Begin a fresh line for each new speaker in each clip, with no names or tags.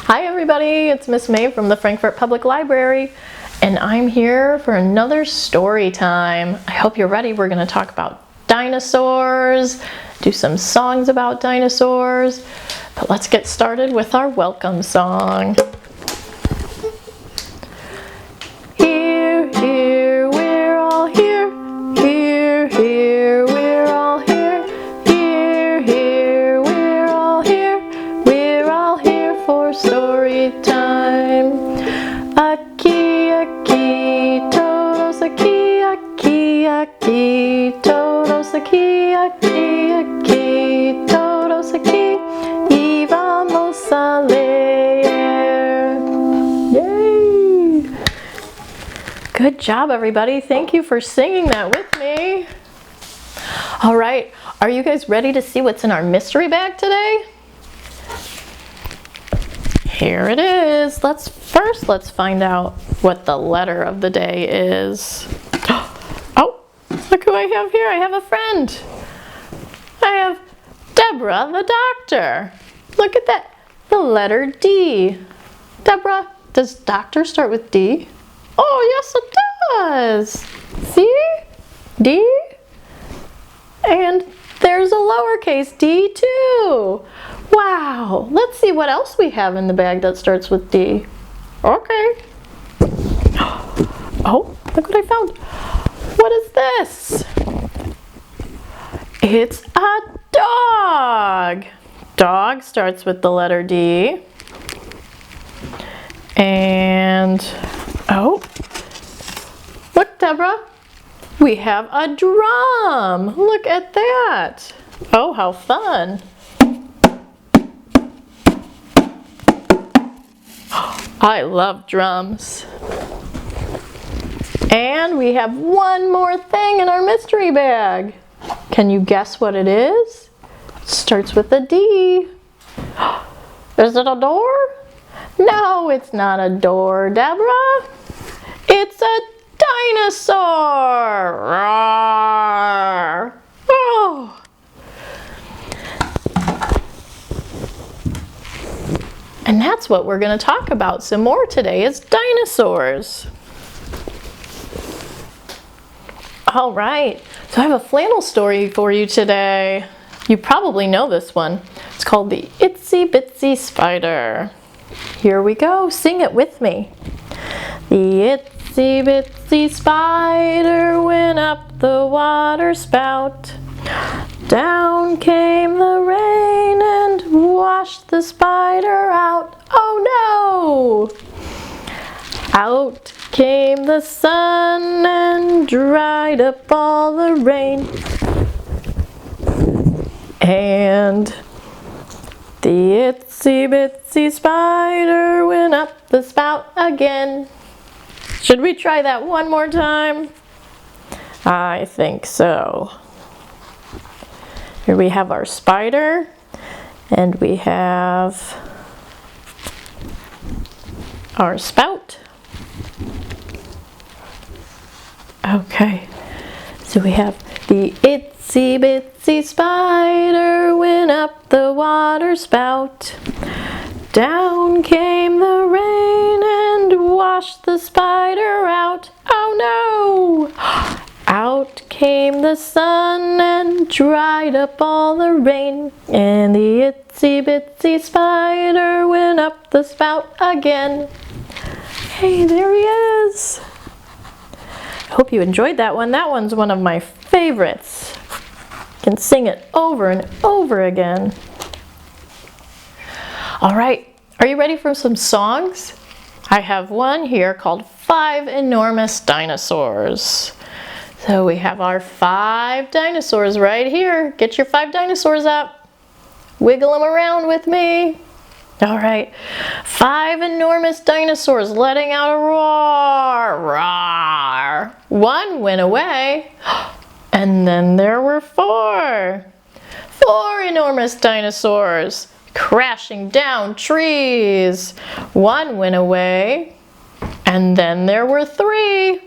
Hi everybody, it's Miss Maeve from the Frankfort Public Library, and I'm here for another story time. I hope you're ready. We're going to talk about dinosaurs, do some songs about dinosaurs, but let's get started with our welcome song. Here, here, we're all here. Here, here, we're all here. Here, here, we're all here. We're all here for story time. Aki, aki, todos aquí, aquí, aquí, todos aquí, aquí, aquí, todos aquí, y vamos a leer. Yay! Good job, everybody. Thank you for singing that with me. All right, are you guys ready to see what's in our mystery bag today? Here it is. Let's find out what the letter of the day is. Oh, look who I have here. I have a friend. I have Deborah the doctor. Look at that. The letter D. Deborah, does doctor start with D? Oh, yes it does. See? D. And there's a lowercase d too. Wow. Let's see what else we have in the bag that starts with D. Okay. Oh, look what I found. What is this? It's a dog. Dog starts with the letter D. And, oh, look, Deborah. We have a drum. Look at that. Oh, how fun. I love drums. And we have one more thing in our mystery bag. Can you guess what it is? It starts with a D. Is it a door? No, it's not a door, Deborah. It's a dinosaur! Roar! Oh. And that's what we're going to talk about some more today is dinosaurs. All right, so I have a flannel story for you today. You probably know this one. It's called the Itsy Bitsy Spider. Here we go, sing it with me. The itsy bitsy spider went up the water spout. Down came the rain and washed the spider out. Oh no! Out came the sun and dried up all the rain. And the itsy bitsy spider went up the spout again. Should we try that one more time? I think so. Here we have our spider, and we have our spout. Okay, so we have the itsy bitsy spider went up the water spout. Down came the rain and washed the spider out. Oh no! Out came the sun and dried up all the rain. And the itsy bitsy spider went up the spout again. Hey, there he is. I hope you enjoyed that one. That one's one of my favorites. You can sing it over and over again. All right, are you ready for some songs? I have one here called 5 Enormous Dinosaurs. So we have our 5 dinosaurs right here. Get your 5 dinosaurs up. Wiggle them around with me. All right, 5 enormous dinosaurs letting out a roar. Roar. One went away, and then there were 4. 4 enormous dinosaurs crashing down trees. One went away, and then there were 3.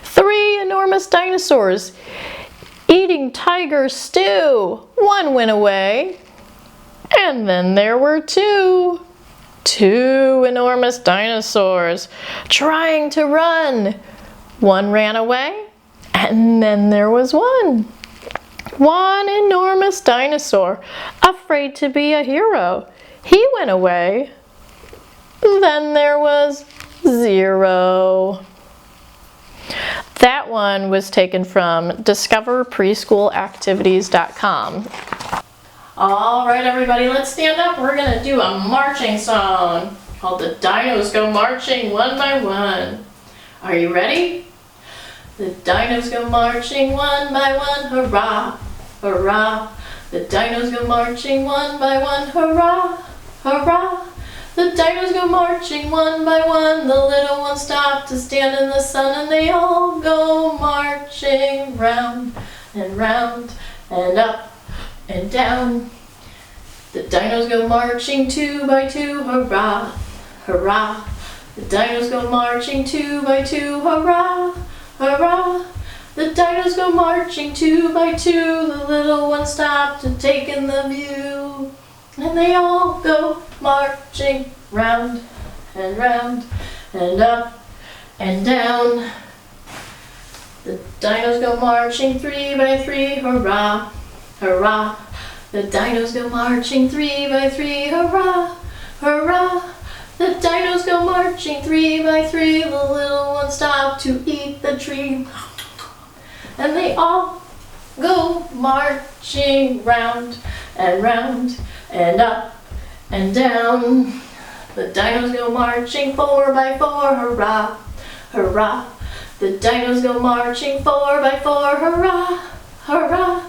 3 enormous dinosaurs eating tiger stew. One went away, and then there were 2. 2 enormous dinosaurs trying to run. One ran away, and then there was one. One enormous dinosaur, afraid to be a hero. He went away. Then there was 0. That one was taken from discoverpreschoolactivities.com. All right, everybody, let's stand up. We're gonna do a marching song called The Dinos Go Marching One by One. Are you ready? The dinos go marching one by one, hurrah, hurrah. The dinos go marching one by one, hurrah, hurrah. The dinos go marching one by one. The little ones stop to stand in the sun, and they all go marching round and round and up and down. The dinos go marching 2 by 2, hurrah, hurrah. The dinos go marching 2 by 2, hurrah, hurrah. The dinos go marching 2 by 2. The little ones stop to take in the view, and they all go marching round and round and up and down. The dinos go marching 3 by 3, hurrah, hurrah. The dinos go marching 3 by 3, hurrah, hurrah. The dinos go marching 3 by 3. The little ones stop to eat the tree, and they all go marching round and round and up and down. The dinos go marching 4 by 4, hurrah, hurrah. The dinos go marching 4 by 4, hurrah, hurrah.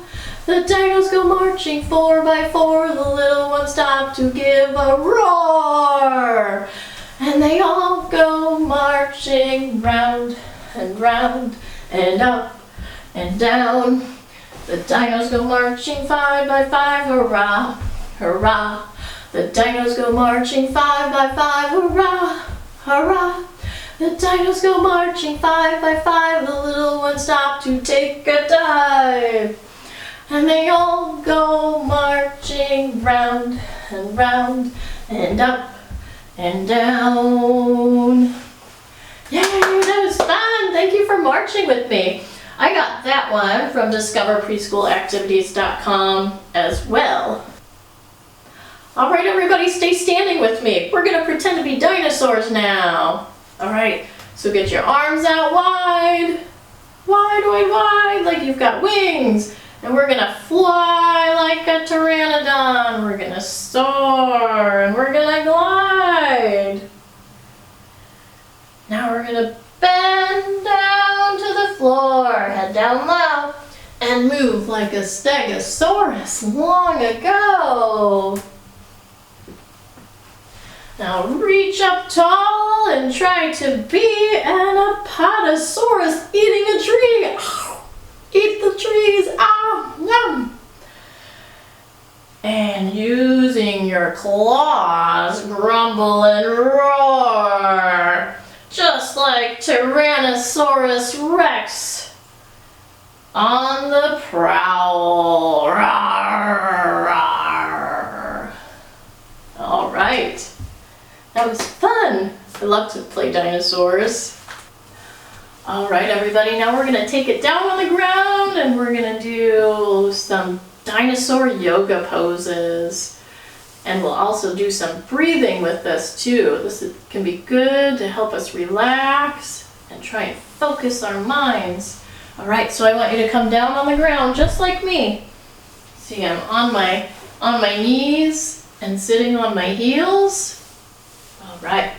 The dinos go marching 4 by 4. The little ones stop to give a roar, and they all go marching round and round and up and down. The dinos go marching 5 by 5, hurrah, hurrah. The dinos go marching 5 by 5, hurrah, hurrah. The dinos go marching 5 by 5. The little ones stop to take a dive, and they all go marching round and round and up and down. Yay, that was fun! Thank you for marching with me. I got that one from discoverpreschoolactivities.com as well. All right, everybody, stay standing with me. We're gonna pretend to be dinosaurs now. All right, so get your arms out wide, wide, wide, wide, like you've got wings. And we're gonna fly like a pteranodon. We're gonna soar, and we're gonna glide. Now we're gonna bend down to the floor, head down low, and move like a stegosaurus long ago. Now reach up tall and try to be an apatosaurus eating a tree. Eat the trees, ah, yum. And using your claws, grumble and roar, just like Tyrannosaurus Rex on the prowl. Rawr, rawr. All right, that was fun. I love to play dinosaurs. All right, everybody, now we're gonna take it down on the ground and we're gonna do some dinosaur yoga poses. And we'll also do some breathing with this too. This can be good to help us relax and try and focus our minds. All right, so I want you to come down on the ground just like me. See, I'm on my knees and sitting on my heels. All right,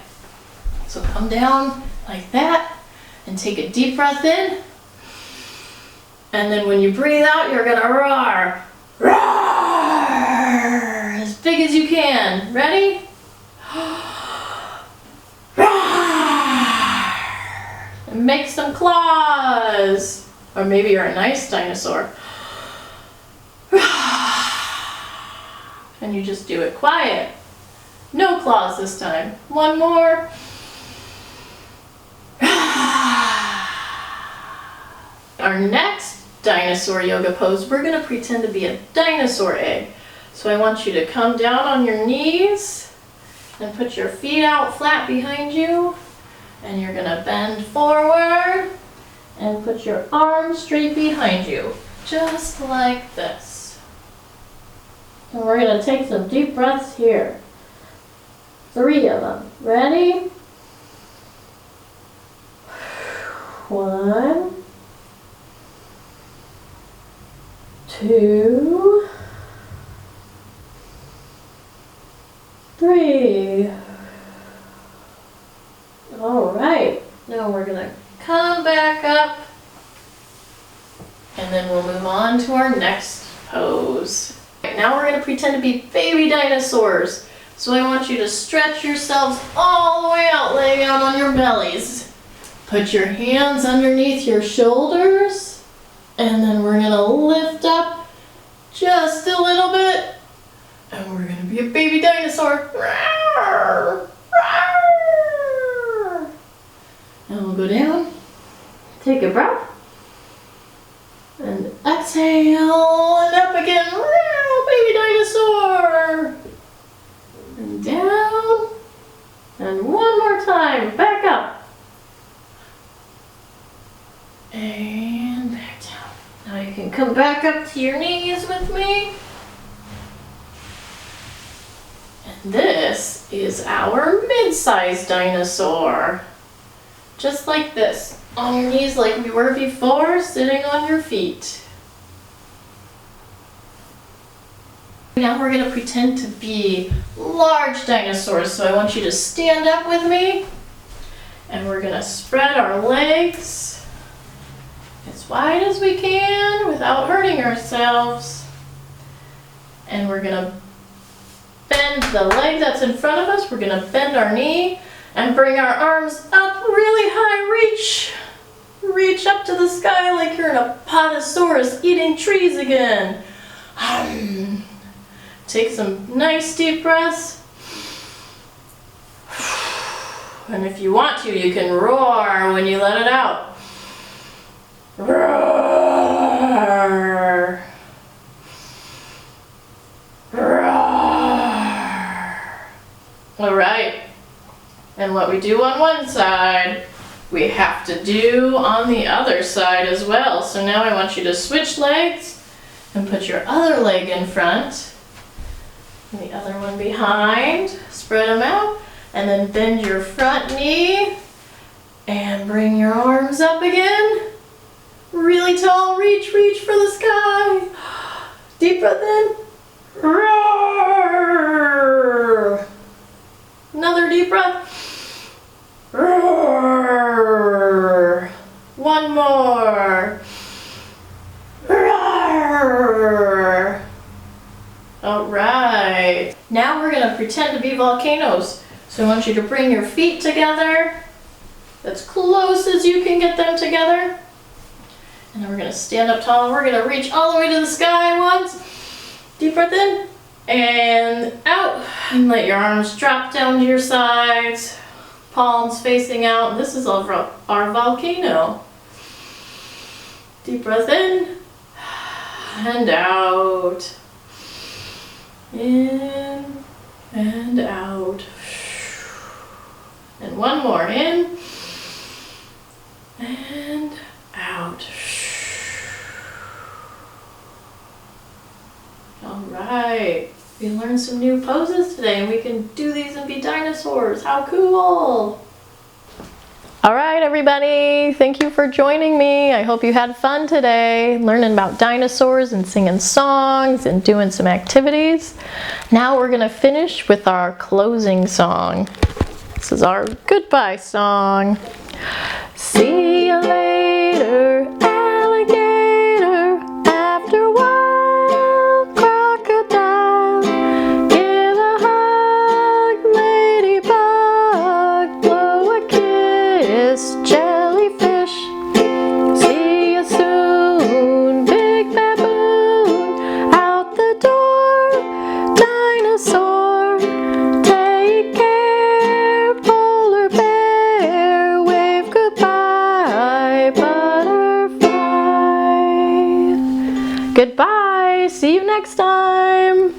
so come down like that. And take a deep breath in. And then when you breathe out, you're gonna roar. Roar! As big as you can. Ready? Roar! And make some claws. Or maybe you're a nice dinosaur. And you just do it quiet. No claws this time. One more. Our next dinosaur yoga pose, we're going to pretend to be a dinosaur egg. So I want you to come down on your knees And put your feet out flat behind you. And you're gonna bend forward and put your arms straight behind you, just like this. And we're gonna take some deep breaths here. 3 of them. Ready? 1, 2, 3. All right, now we're gonna come back up and then we'll move on to our next pose. Right, now we're gonna pretend to be baby dinosaurs. So I want you to stretch yourselves all the way out, laying out on your bellies. Put your hands underneath your shoulders and then we're gonna lift up just a little bit and we're gonna be a baby dinosaur. And we'll go down, take a breath, and exhale, and up again, baby dinosaur. And down, and one more time, back up. And back down. Now you can come back up to your knees with me. And this is our mid-sized dinosaur. Just like this, on your knees like we were before, sitting on your feet. Now we're going to pretend to be large dinosaurs, so I want you to stand up with me. And we're going to spread our legs as wide as we can without hurting ourselves. And we're going to bend the leg that's in front of us, we're going to bend our knee. And bring our arms up really high, reach up to the sky like you're in a potosaurus eating trees again. Take some nice deep breaths. And if you want to, you can roar when you let it out. Roar. Roar. All right. And what we do on one side, we have to do on the other side as well. So now I want you to switch legs and put your other leg in front and the other one behind. Spread them out and then bend your front knee and bring your arms up again. Really tall, reach for the sky. Deep breath in. Roar. Another deep breath. Roar. One more. Roar. All right. Now we're going to pretend to be volcanoes. So I want you to bring your feet together, as close as you can get them together. And then we're going to stand up tall and we're going to reach all the way to the sky once. Deep breath in and out. And let your arms drop down to your sides. Palms facing out. This is our volcano. Deep breath in and out. In and out. And one more, in and out. All right, we learned some new poses today and we can do these and be dinosaurs. How cool! All right, everybody, thank you for joining me. I hope you had fun today, learning about dinosaurs and singing songs and doing some activities. Now we're gonna finish with our closing song. This is our goodbye song. See you later, alligator, after a while, crocodile. Give a hug, ladybug, blow a kiss, jellyfish. See you soon, big baboon, out the door, dinosaur. Take care, polar bear, wave goodbye, butterfly. Goodbye, see you next time.